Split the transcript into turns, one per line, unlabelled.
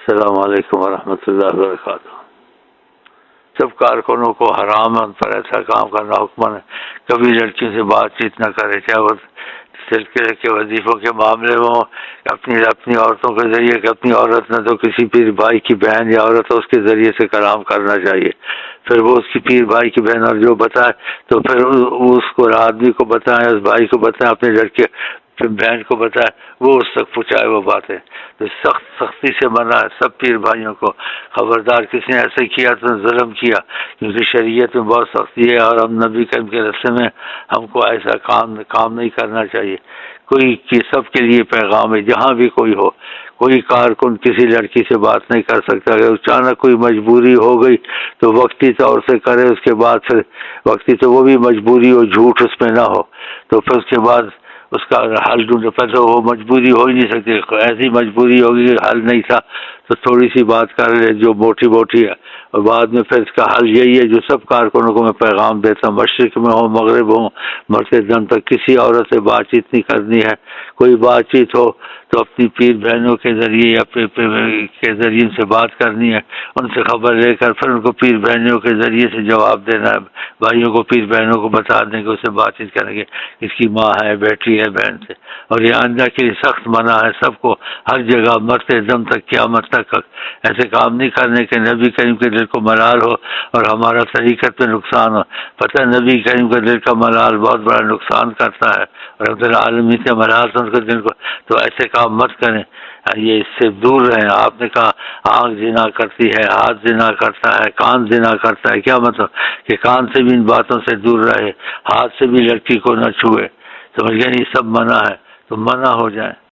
السلام علیکم ورحمۃ اللہ وبرکاتہ۔ سب کارکنوں کو حرام ہے ان پر ایسا کام کرنا، حکم ہے کبھی لڑکیوں سے بات چیت نہ کرے، چاہے وہ سلسلے کے وظیفوں کے معاملے میں ہو، اپنی عورتوں کے ذریعے، کہ اپنی عورت نہ تو کسی پیر بھائی کی بہن یا عورت ہے اس کے ذریعے سے کلام کرنا چاہیے، پھر وہ اس کی پیر بھائی کی بہن اور جو بتائے تو پھر اس کو آدمی کو بتائیں، اس بھائی کو بتائیں، اپنے لڑکے بہن کو بتائے، وہ اس تک پہنچائے وہ باتیں۔ تو سختی سے منع ہے سب پیر بھائیوں کو، خبردار کسی نے ایسے کیا تو ظلم کیا، کیونکہ شریعت میں بہت سختی ہے اور ہم نبی کریم کے رستے میں ہم کو ایسا کام نہیں کرنا چاہیے۔ سب کے لیے پیغام ہے، جہاں بھی کوئی ہو، کوئی کارکن کسی لڑکی سے بات نہیں کر سکتا، اگر اچانک کوئی مجبوری ہو گئی تو وقتی طور سے کرے، اس کے بعد پھر وقتی تو وہ بھی مجبوری ہو، جھوٹ اس میں نہ ہو، تو پھر اس کے بعد اس کا حل ڈھونڈے، پہلے وہ مجبوری ہو ہی نہیں سکتی، ایسی مجبوری ہوگی کہ حل نہیں تھا تو تھوڑی سی بات کر لے جو موٹی موٹی ہے، اور بعد میں پھر اس کا حل یہی ہے جو سب کارکنوں کو میں پیغام دیتا ہوں، مشرق میں ہو مغرب ہو، مرتے دم تک کسی عورت سے بات چیت نہیں کرنی ہے، کوئی بات چیت ہو تو اپنی پیر بہنوں کے ذریعے یا کے ذریعے سے بات کرنی ہے، ان سے خبر لے کر پھر ان کو پیر بہنوں کے ذریعے سے جواب دینا ہے، بھائیوں کو پیر بہنوں کو بتا دیں کہ اس سے بات چیت کریں گے، اس کی ماں ہے، بیٹی ہے، بہن سے، اور یہ آئندہ کے لیے سخت منع ہے سب کو، ہر جگہ مرتے دم تک قیامت تک ایسے کام نہیں کرنے کے نبی کریم کے دل کو ملال ہو اور ہمارا طریقت میں نقصان ہو۔ پتہ نبی کریم کے دل کا ملال بہت بڑا نقصان کرتا ہے، اور رب العالمین سے ملال تو ان کے دل کو، تو ایسے کام مت کریں، یہ اس سے دور رہیں۔ آپ نے کہا آنکھ زنا کرتی ہے، ہاتھ زنا کرتا ہے، کان زنا کرتا ہے، کیا مطلب کہ کان سے بھی ان باتوں سے دور رہے، ہاتھ سے بھی لڑکی کو نہ چھوئے، سمجھ گئے؟ یہ سب منع ہے، تو منع ہو جائیں۔